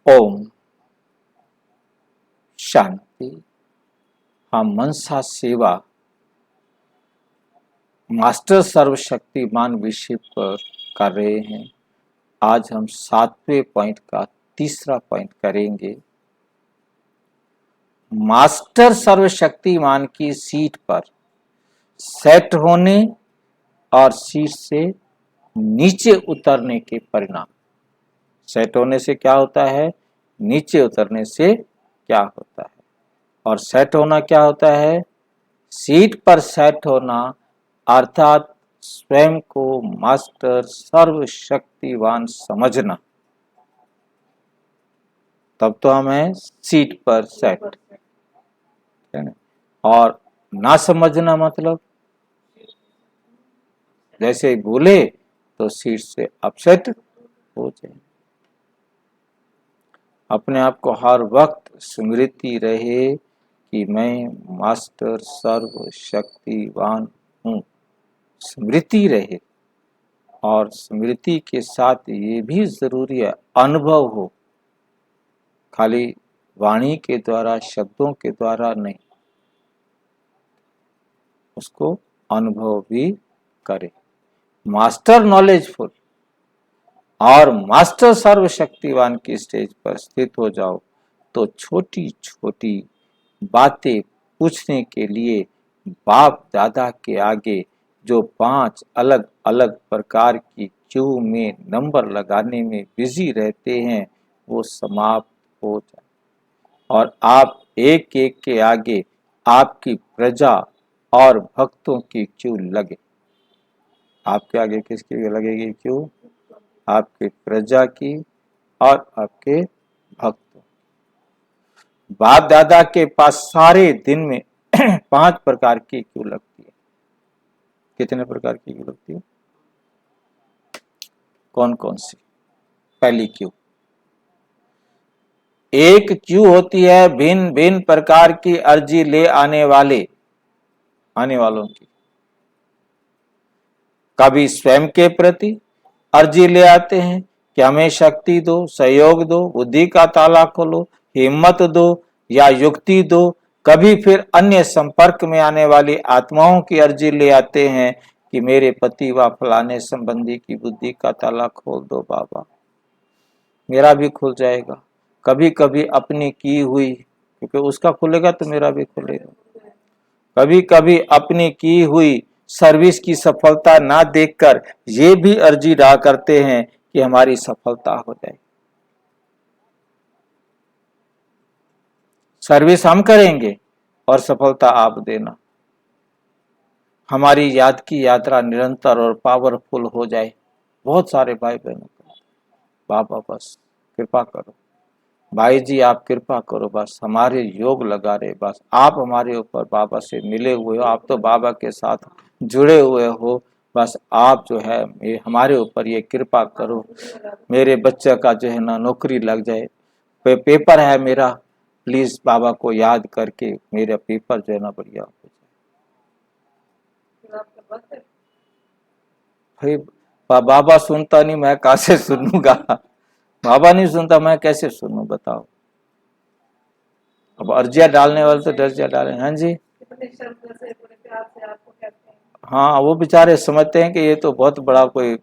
ओम शांति। हम मनसा सेवा मास्टर सर्वशक्तिमान विषय पर कर रहे हैं। आज हम 7वें पॉइंट का तीसरा पॉइंट करेंगे। मास्टर सर्वशक्तिमान की सीट पर सेट होने और सीट से नीचे उतरने के परिणाम। सेट होने से क्या होता है, नीचे उतरने से क्या होता है। और सेट होना क्या होता है, सीट पर सेट होना अर्थात स्वयं को मास्टर सर्वशक्तिवान समझना। तब तो हम हैं सीट पर सेट, है ना। और ना समझना मतलब जैसे ही बोले तो सीट से अपसेट हो जाए। अपने आप को हर वक्त स्मृति रहे कि मैं मास्टर सर्वशक्तिवान हूँ। स्मृति रहे, और स्मृति के साथ ये भी जरूरी है अनुभव हो। खाली वाणी के द्वारा, शब्दों के द्वारा नहीं, उसको अनुभव भी करे। मास्टर नॉलेजफुल और मास्टर सर्वशक्तिवान की स्टेज पर स्थित हो जाओ तो छोटी छोटी बातें पूछने के लिए बाप दादा के आगे जो 5 अलग अलग प्रकार की क्यू में नंबर लगाने में बिजी रहते हैं वो समाप्त हो जाए, और आप एक एक के आगे आपकी प्रजा और भक्तों की क्यू लगे। आपके आगे किसकी लगेगी क्यू? आपके प्रजा की और आपके भक्तों। बाप दादा के पास सारे दिन में 5 प्रकार की क्यू लगती है। कितने प्रकार की क्यू लगती है? कौन कौन सी? पहली क्यू, एक क्यू होती है भिन्न भिन्न प्रकार की अर्जी ले आने वालों की। कभी स्वयं के प्रति अर्जी ले आते हैं कि हमें शक्ति दो, सहयोग दो, बुद्धि का ताला खोलो, हिम्मत दो या युक्ति दो। कभी फिर अन्य संपर्क में आने वाली आत्माओं की अर्जी ले आते हैं कि मेरे पति व फलाने संबंधी की बुद्धि का ताला खोल दो बाबा, मेरा भी खुल जाएगा। कभी कभी अपनी की हुई, क्योंकि उसका खुलेगा तो मेरा भी खुलेगा। कभी कभी अपनी की हुई सर्विस की सफलता ना देखकर ये भी अर्जी डाल करते हैं कि हमारी सफलता हो जाए। सर्विस हम करेंगे और सफलता आप देना। हमारी याद की यात्रा निरंतर और पावरफुल हो जाए। बहुत सारे भाई बहनों को बाबा बस कृपा करो, भाई जी आप कृपा करो, बस हमारे योग लगा रहे, बस आप हमारे ऊपर बाबा से मिले हुए हो, आप तो बाबा के साथ जुड़े हुए हो, बस आप जो है हमारे ऊपर ये कृपा करो। मेरे बच्चे का जो है ना नौकरी लग जाए, पेपर है मेरा, प्लीज बाबा को याद करके मेरा पेपर जो है ना बढ़िया हो जाए। भाई बाबा सुनता नहीं, मैं कहाँ से सुनूंगा? बाबा नहीं सुनता, मैं कैसे सुनूं बताओ? अब अर्जिया डालने वाले तो अर्जिया डाले। हाँ जी, हाँ वो बेचारे समझते हैं कि ये तो बहुत बड़ा कोई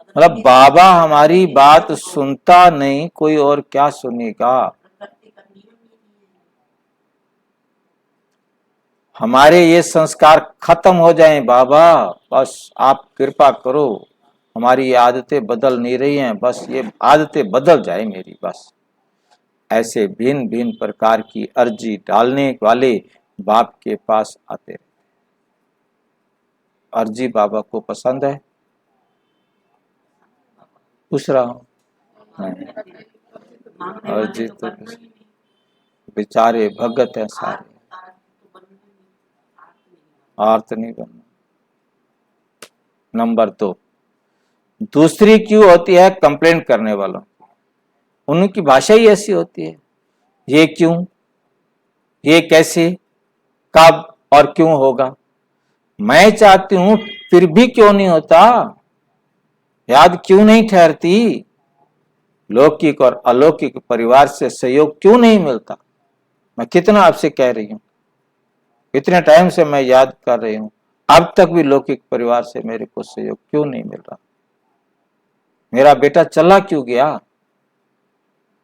मतलब बाबा हमारी बात सुनता नहीं, कोई और क्या सुनेगा? हमारे ये संस्कार खत्म हो जाएं बाबा, बस आप कृपा करो। हमारी ये आदतें बदल नहीं रही हैं, बस ये आदतें बदल जाए मेरी बस। ऐसे भिन्न भिन्न प्रकार की अर्जी डालने वाले बाप के पास आते रहे। अर्जी बाबा को पसंद है? पूछ रहा हूँ। अर्जी तो बेचारे भगत है सारे, आर्त नहीं बनना। नंबर 2, दूसरी क्यों होती है कंप्लेंट करने वालों। उनकी भाषा ही ऐसी होती है, ये क्यों, ये कैसे, कब और क्यों होगा। मैं चाहती हूं फिर भी क्यों नहीं होता। याद क्यों नहीं ठहरती? लौकिक और अलौकिक परिवार से सहयोग क्यों नहीं मिलता? मैं कितना आपसे कह रही हूं, इतने टाइम से मैं याद कर रही हूं, अब तक भी लौकिक परिवार से मेरे को सहयोग क्यों नहीं मिल रहा? मेरा बेटा चला क्यों गया?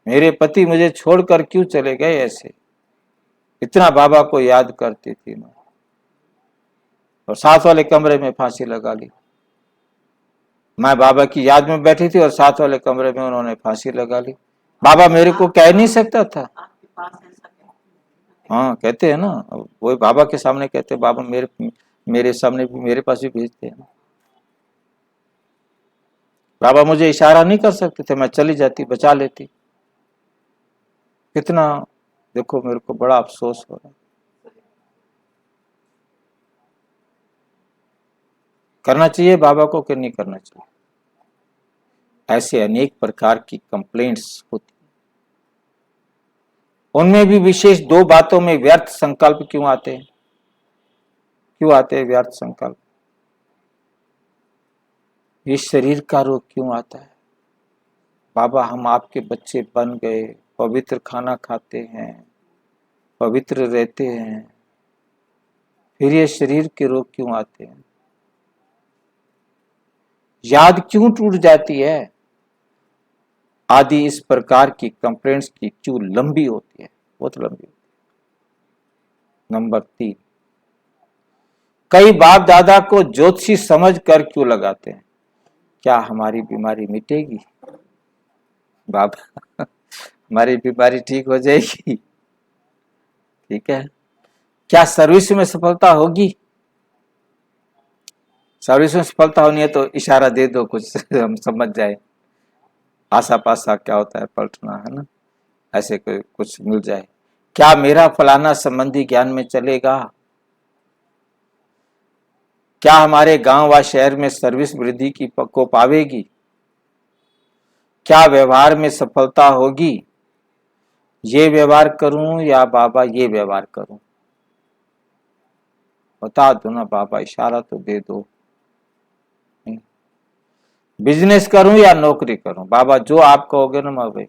मेरे पति मुझे छोड़कर क्यों चले गए? ऐसे इतना बाबा को याद करती थी मैं, और साथ वाले कमरे में फांसी लगा ली। मैं बाबा की याद में बैठी थी और साथ वाले कमरे में उन्होंने फांसी लगा ली। बाबा मेरे को कह नहीं सकता था? हाँ कहते हैं ना, वो बाबा के सामने कहते हैं, बाबा मेरे सामने भी, मेरे पास भी भेजते हैं। बाबा मुझे इशारा नहीं कर सकते थे, मैं चली जाती, बचा लेती। कितना, देखो मेरे को बड़ा अफसोस हो रहा है। करना चाहिए बाबा को कि नहीं करना चाहिए? ऐसे अनेक प्रकार की कंप्लेंट्स होती, उनमें भी विशेष दो बातों में व्यर्थ संकल्प क्यों आते हैं? क्यों आते हैं व्यर्थ संकल्प? ये शरीर का रोग क्यों आता है? बाबा हम आपके बच्चे बन गए, पवित्र खाना खाते हैं, पवित्र रहते हैं, फिर ये शरीर के रोग क्यों आते हैं? याद क्यों टूट जाती है? आदि इस प्रकार की कंप्लेंट्स की क्यों लंबी होती है, बहुत लंबी होती है। नंबर 3, कई बाप दादा को ज्योतिषी समझ कर क्यों लगाते हैं? क्या हमारी बीमारी मिटेगी? बाबा हमारी बीमारी ठीक हो जाएगी? ठीक है। क्या सर्विस में सफलता होगी? सर्विस में सफलता होनी है तो इशारा दे दो कुछ हम समझ जाए। आसा पासा क्या होता है, पलटना है ना, ऐसे कुछ मिल जाए। क्या मेरा फलाना संबंधी ज्ञान में चलेगा? क्या हमारे गांव व शहर में सर्विस वृद्धि की को पावेगी? क्या व्यवहार में सफलता होगी? ये व्यवहार करूं या बाबा ये व्यवहार करूं? बता दो ना बाबा, इशारा तो दे दो। बिजनेस करूं या नौकरी करूं? बाबा जो आप कहोगे ना मैं भाई।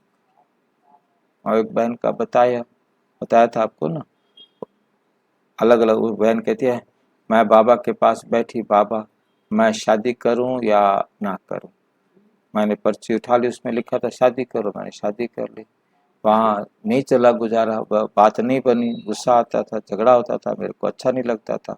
और एक बहन का बताया था आपको ना, अलग अलग बहन कहती है, मैं बाबा के पास बैठी, बाबा मैं शादी करूं या ना करूं? मैंने पर्ची उठा ली, उसमें लिखा था शादी करो, मैंने शादी कर ली। वहाँ नहीं चला गुजारा, बात नहीं बनी, गुस्सा आता था, झगड़ा होता था, मेरे को अच्छा नहीं लगता था।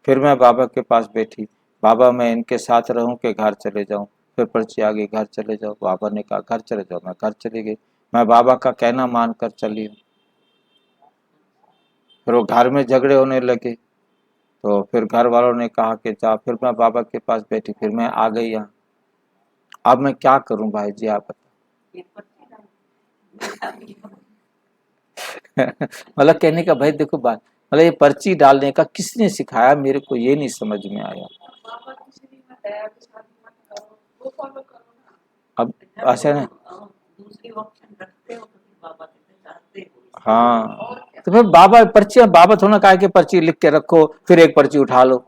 फिर मैं बाबा के पास बैठी, बाबा मैं इनके साथ रहूं कि घर चले जाऊं? फिर पर्ची आ गई, घर चले जाओ। बाबा ने कहा घर चले जाओ, मैं घर चली गई। मैं बाबा का कहना मानकर चली हूँ। फिर वो घर में झगड़े होने लगे, तो फिर घर वालों ने कहा कि जा, फिर मैं बाबा के पास बैठी, फिर मैं आ गई यहाँ। अब मैं क्या करूं भाई जी, आप मतलब कहने का भाई देखो बात, मतलब ये पर्ची डालने का किसने सिखाया, मेरे को ये नहीं समझ में आया। अब ऐसा ना, हाँ तो फिर बाबा पर्ची, बाबा थोड़ा कहा कि पर्ची लिख के रखो फिर एक पर्ची उठा लो।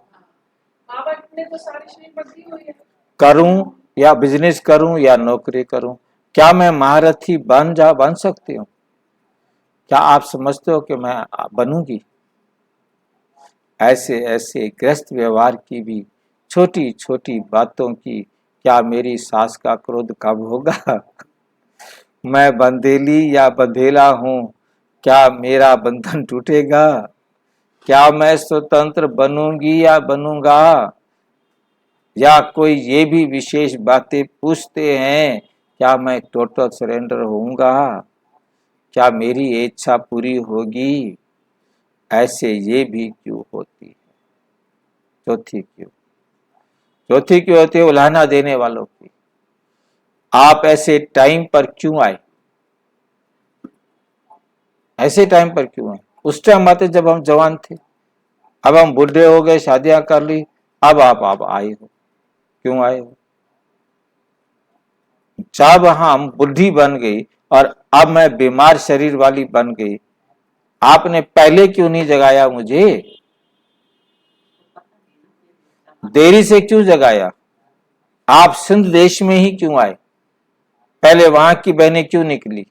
करूं या बिजनेस करूं या नौकरी करूं? क्या मैं महारथी बन सकती हूँ? क्या आप समझते हो कि मैं बनूंगी? ऐसे ऐसे ग्रस्त व्यवहार की भी छोटी छोटी बातों की क्या मेरी सास का क्रोध कब होगा? मैं बंधेली या बंधेला हूँ, क्या मेरा बंधन टूटेगा? क्या मैं स्वतंत्र बनूंगी या बनूंगा? या कोई ये भी विशेष बातें पूछते हैं, क्या मैं टोटल सरेंडर होऊंगा? क्या मेरी इच्छा पूरी होगी? ऐसे ये भी क्यों होती है? चौथी क्यों होती है? उलाहना देने वालों की। आप ऐसे टाइम पर क्यों आए? ऐसे टाइम पर क्यों आए? उस टाइम आते जब हम जवान थे, अब हम बूढ़े हो गए, शादियां कर ली, अब आप आए हो, क्यों आए हो? जब हम बुढ़ी बन गई और अब मैं बीमार शरीर वाली बन गई, आपने पहले क्यों नहीं जगाया मुझे? देरी से क्यों जगाया? आप सिंध देश में ही क्यों आए? पहले वहां की बहनें क्यों निकली?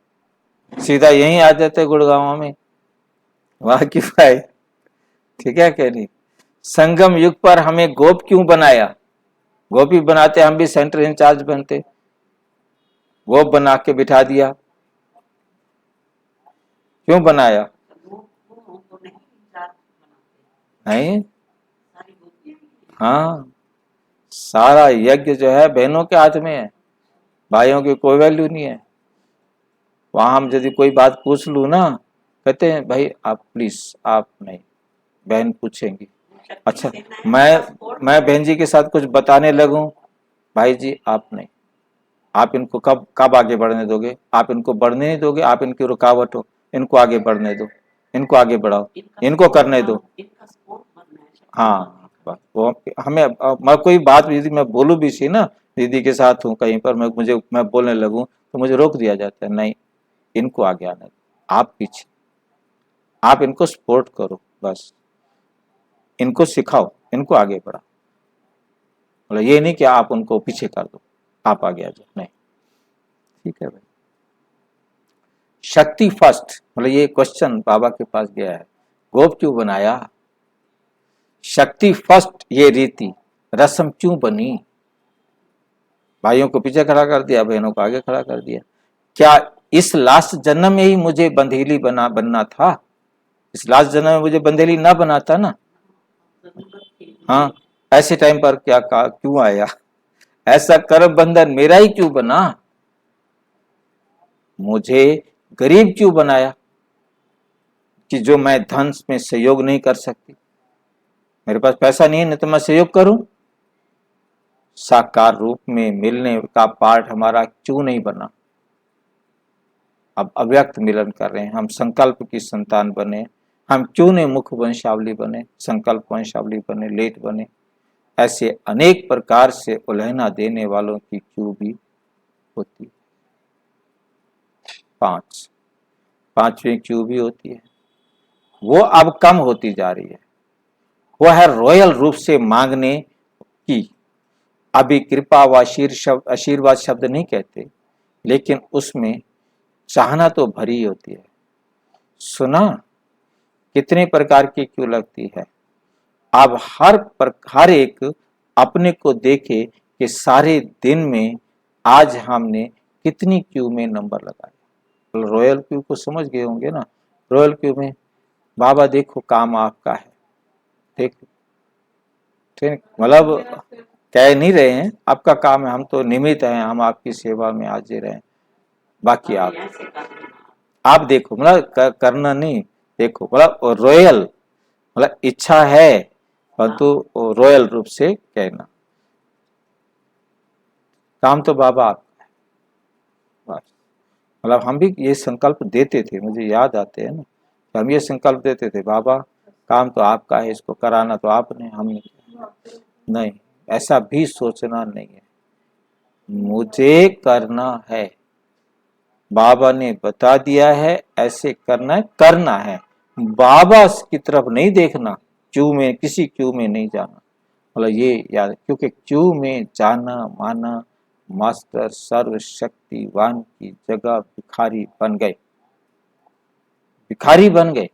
सीधा यहीं आ जाते गुड़गांव में, वहां की भाई। ठीक है क्या नहीं? संगम युग पर हमें गोप क्यों बनाया? गोपी बनाते हम भी सेंटर इंचार्ज बनते, गोप बना के बिठा दिया। क्यों बनाया? नहीं, हाँ, सारा यज्ञ जो है बहनों के हाथ में है, भाइयों की कोई वैल्यू नहीं है। वहां हम यदि कोई बात पूछ लू ना, कहते हैं भाई आप प्लीज, आप नहीं, बहन पूछेंगी। अच्छा, मैं बहन जी के साथ कुछ बताने लगूं, भाई जी आप नहीं, आप इनको कब कब आगे बढ़ने दोगे? आप इनको बढ़ने नहीं दोगे, आप इनकी रुकावट हो, इनको आगे बढ़ने दो, इनको आगे बढ़ाओ, इनको करने दो। हाँ, वो हमें मैं कोई बात यदि मैं बोलूं भी सी ना, दीदी के साथ हूँ कहीं पर, मैं बोलने लगूं तो मुझे रोक दिया जाता है, नहीं, इनको आगे आने दो, आप पीछे, आप इनको सपोर्ट करो, बस इनको सिखाओ, इनको आगे बढ़ाओ। मतलब ये नहीं कि आप उनको पीछे कर दो, आप आगे आ जाओ, नहीं। ठीक है भाई। शक्ति फर्स्ट, मतलब ये क्वेश्चन बाबा के पास गया है, गोप क्यों बनाया? शक्ति फर्स्ट ये रीति रस्म क्यों बनी? भाइयों को पीछे खड़ा कर दिया, बहनों को आगे खड़ा कर दिया। क्या इस लास्ट जन्म में ही मुझे बंधेली बनना था? इस लास्ट जन्म में मुझे बंधेली ना बनाता ना। हाँ, ऐसे टाइम पर क्या क्यों आया? ऐसा कर्म बंधन मेरा ही क्यों बना? मुझे गरीब क्यों बनाया कि जो मैं धन में सहयोग नहीं कर सकती? मेरे पास पैसा नहीं है ना, तो मैं सहयोग करूं? साकार रूप में मिलने का पाठ हमारा क्यों नहीं बना? अब अव्यक्त मिलन कर रहे हैं, हम संकल्प की संतान बने, हम क्यों नहीं मुख वंशावली बने, संकल्प वंशावली बने, लेट बने? ऐसे अनेक प्रकार से उलहना देने वालों की क्यों भी होती। पांचवी क्यों भी होती है, वो अब कम होती जा रही है। वो है रॉयल रूप से मांगने की। अभी कृपा व आशीर्वाद शब्द नहीं कहते, लेकिन उसमें चाहना तो भरी होती है। सुना कितने प्रकार की क्यों लगती है। अब हर एक अपने को देखे कि सारे दिन में आज हमने कितनी क्यू में नंबर लगाए। रॉयल क्यू को समझ गए होंगे ना, रॉयल क्यू में बाबा देखो काम आपका है, देखो, ठीक, मतलब कह नहीं रहे हैं आपका काम है, हम तो निमित्त हैं, हम आपकी सेवा में हाजिर हैं, बाकी आप देखो, मतलब करना नहीं, देखो, मतलब रॉयल, मतलब इच्छा है, परंतु रॉयल रूप से कहना, काम तो बाबा आपका है, बस। मतलब हम भी ये संकल्प देते थे, मुझे याद आते हैं ना, तो हम ये संकल्प देते थे, बाबा काम तो आपका है, इसको कराना तो आपने, हमने नहीं, ऐसा भी सोचना नहीं है, मुझे करना है, बाबा ने बता दिया है ऐसे करना है, करना है, बाबा की तरफ नहीं देखना, क्यों में, किसी क्यों में नहीं जाना। मतलब ये याद, क्योंकि क्यों में जाना माना मास्टर सर्वशक्तिवान की जगह भिखारी बन गए, भिखारी बन गए,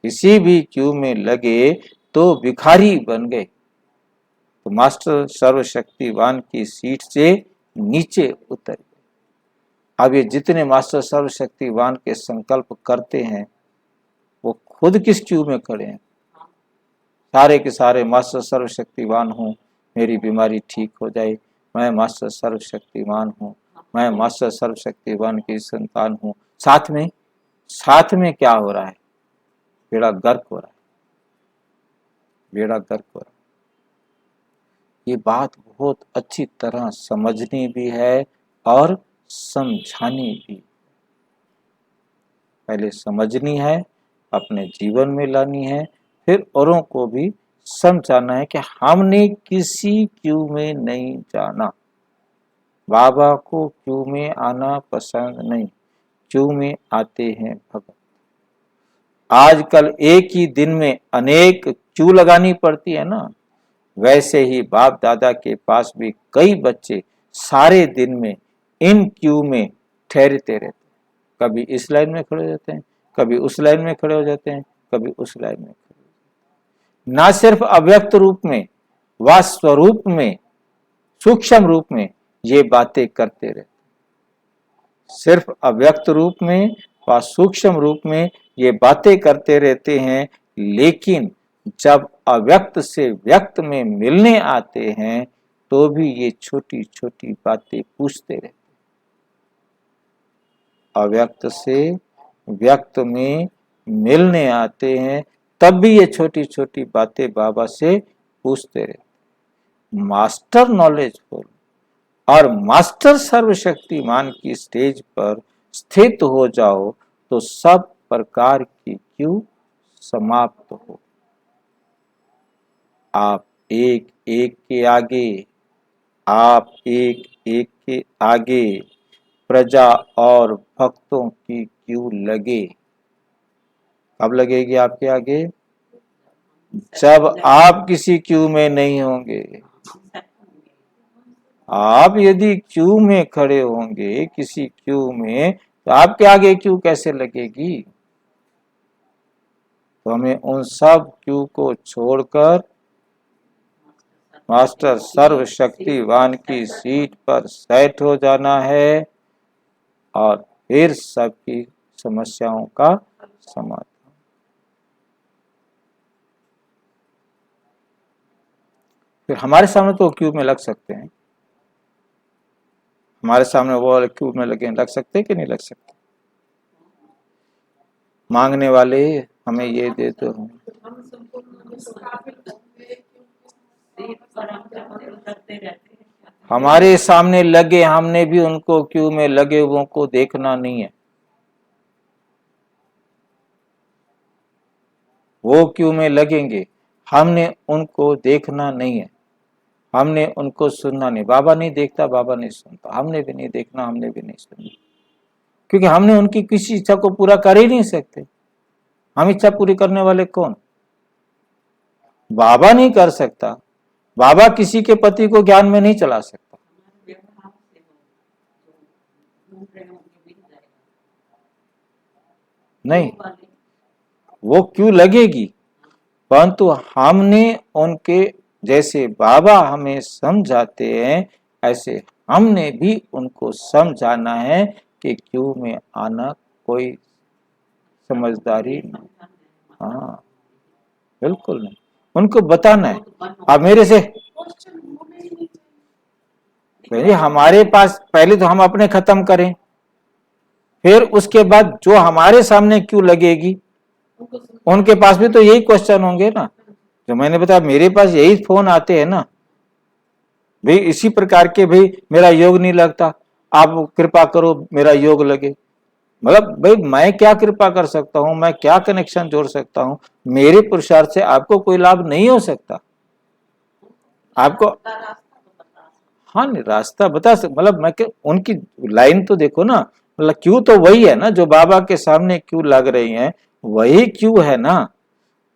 किसी भी क्यू में लगे तो भिखारी बन गए, तो मास्टर सर्वशक्तिवान की सीट से नीचे उतर गए। अब ये जितने मास्टर सर्वशक्तिवान के संकल्प करते हैं, वो खुद किस क्यू में खड़े हैं? सारे के सारे मास्टर सर्वशक्तिवान हूँ, मेरी बीमारी ठीक हो जाए, मैं मास्टर सर्वशक्तिवान हूँ, मैं मास्टर सर्वशक्तिवान की संतान हूँ। साथ में क्या हो रहा है? बेड़ा गर्क हो रहा है, बेड़ा गर्क हो रहा है। ये बात बहुत अच्छी तरह समझनी भी है और समझानी भी। पहले समझनी है, अपने जीवन में लानी है, फिर औरों को भी समझाना है कि हमने किसी क्यू में नहीं जाना, बाबा को क्यू में आना पसंद नहीं, क्यू में आते हैं भगत। आजकल एक ही दिन में अनेक क्यू लगानी पड़ती है ना, वैसे ही बाप दादा के पास भी कई बच्चे सारे दिन में इन क्यू में ठहरते रहते हैं। कभी इस लाइन में खड़े हो जाते हैं, कभी उस लाइन में खड़े हो जाते हैं, कभी उस लाइन में खड़े हो जाते हैं। ना सिर्फ अव्यक्त रूप में व स्वरूप में, सूक्ष्म रूप में ये बातें करते रहते, सिर्फ अव्यक्त रूप में व सूक्ष्म रूप में ये बातें करते रहते हैं, लेकिन जब अव्यक्त से व्यक्त में मिलने आते हैं तो भी ये छोटी छोटी बातें पूछते रहते। अव्यक्त से व्यक्त में मिलने आते हैं तब भी ये छोटी छोटी बातें बाबा से पूछते रहते। मास्टर नॉलेजफुल और मास्टर सर्वशक्तिमान की स्टेज पर स्थित हो जाओ तो सब प्रकार की क्यू समाप्त हो। आप एक एक के आगे, आप एक एक के आगे प्रजा और भक्तों की क्यू लगे। कब लगेगी आपके आगे? जब आप किसी क्यू में नहीं होंगे। आप यदि क्यू में खड़े होंगे किसी क्यू में तो आपके आगे क्यू कैसे लगेगी? तो हमें उन सब क्यू को छोड़कर मास्टर सर्वशक्तिवान की सीट पर सेट हो जाना है और फिर सबकी समस्याओं का समाधान। फिर हमारे सामने तो क्यू में लग सकते हैं, हमारे सामने वो वाले क्यू में लग सकते हैं कि नहीं लग सकते? मांगने वाले हमें ये दे दो, हमारे सामने लगे, हमने भी उनको क्यू में लगे हुओं को देखना नहीं है। वो क्यू में लगेंगे, हमने उनको देखना नहीं है, हमने उनको सुनना नहीं। बाबा नहीं देखता, बाबा नहीं सुनता, हमने भी नहीं देखना, हमने भी नहीं सुनना, क्योंकि हमने उनकी किसी इच्छा को पूरा कर ही नहीं सकते। हम इच्छा पूरी करने वाले कौन? बाबा नहीं कर सकता, बाबा किसी के पति को ज्ञान में नहीं चला सकता। नहीं, वो क्यों लगेगी, परंतु हमने उनके जैसे बाबा हमें समझाते हैं ऐसे हमने भी उनको समझाना है कि क्यों में आना कोई समझदारी नहीं। हाँ बिल्कुल नहीं, उनको बताना है। अब मेरे से पहले हमारे पास, पहले तो हम अपने खत्म करें, फिर उसके बाद जो हमारे सामने क्यों लगेगी उनके पास भी तो यही क्वेश्चन होंगे ना। जो मैंने बताया मेरे पास यही फोन आते हैं ना, भाई इसी प्रकार के, भाई मेरा योग नहीं लगता, आप कृपा करो मेरा योग लगे। मतलब भाई मैं क्या कृपा कर सकता हूं, मैं क्या कनेक्शन जोड़ सकता हूं? मेरे पुरुषार्थ से आपको कोई लाभ नहीं हो सकता। आपको हाँ नहीं, रास्ता बता सकते, मतलब मैं उनकी लाइन तो देखो ना, मतलब क्यों तो वही है ना जो बाबा के सामने क्यों लग रही है, वही क्यों है ना।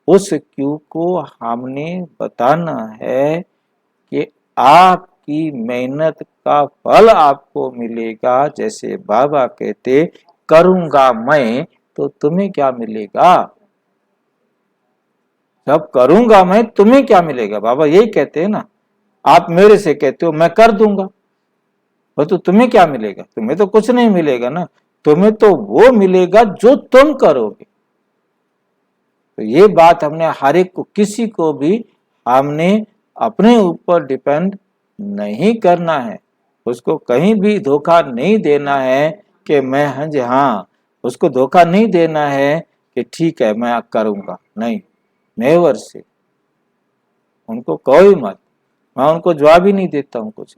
उस क्यों को हमने बताना है कि आपकी मेहनत का फल आपको मिलेगा। जैसे बाबा कहते करूंगा मैं तो तुम्हें क्या मिलेगा? जब करूंगा मैं तुम्हें क्या मिलेगा, बाबा यही कहते हैं ना। आप मेरे से कहते हो मैं कर दूंगा, तो तुम्हें क्या मिलेगा? तुम्हें तो कुछ नहीं मिलेगा ना, तुम्हें तो वो मिलेगा जो तुम करोगे। तो ये बात हमने हर एक को, किसी को भी हमने अपने ऊपर डिपेंड नहीं करना है, उसको कहीं भी धोखा नहीं देना है कि मैं हाँ, उसको धोखा नहीं देना है कि ठीक है मैं करूंगा, नहीं, नेवर से। उनको कोई मत, मैं उनको जवाब ही नहीं देता हूं कुछ,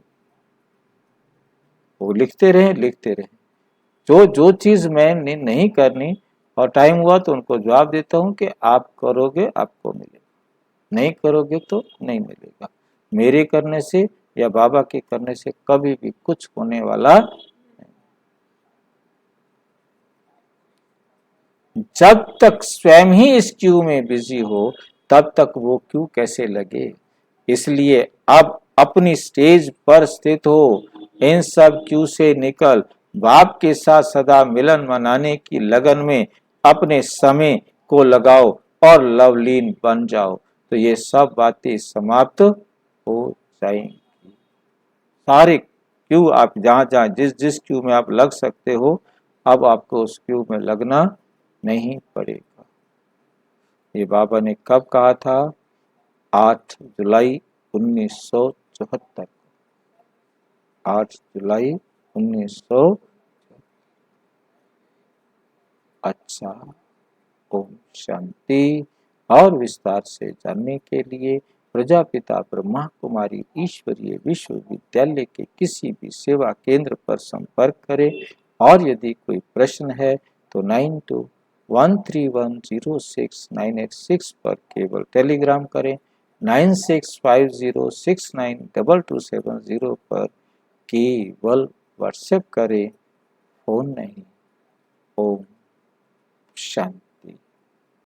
वो लिखते रहे लिखते रहे। जो जो चीज मैं नहीं करनी और टाइम हुआ तो उनको जवाब देता हूं कि आप करोगे आपको मिलेगा, नहीं करोगे तो नहीं मिलेगा। मेरे करने से या बाबा के करने से कभी भी कुछ होने वाला नहीं। जब तक स्वयं ही इस क्यू में बिजी हो तब तक वो क्यू कैसे लगे? इसलिए अब अपनी स्टेज पर स्थित हो, इन सब क्यू से निकल बाप के साथ सदा मिलन मनाने की लगन में अपने समय को लगाओ और लवलीन बन जाओ, तो ये सब बातें समाप्त हो जाएंगी। सारे क्यू आप जहां जहां जिस जिस क्यू में आप लग सकते हो, अब आपको उस क्यू में लगना नहीं पड़ेगा। ये बाबा ने कब कहा था? 8 जुलाई 1974। 8 जुलाई 1900। अच्छा, ओम शांति। और विस्तार से जानने के लिए प्रजापिता ब्रह्मा कुमारी ईश्वरीय विश्वविद्यालय के किसी भी सेवा केंद्र पर संपर्क करें। और यदि कोई प्रश्न है तो 9213106986 पर केवल टेलीग्राम करें, 9650692270 पर केवल व्हाट्सएप करें, फोन नहीं। ओम शांति।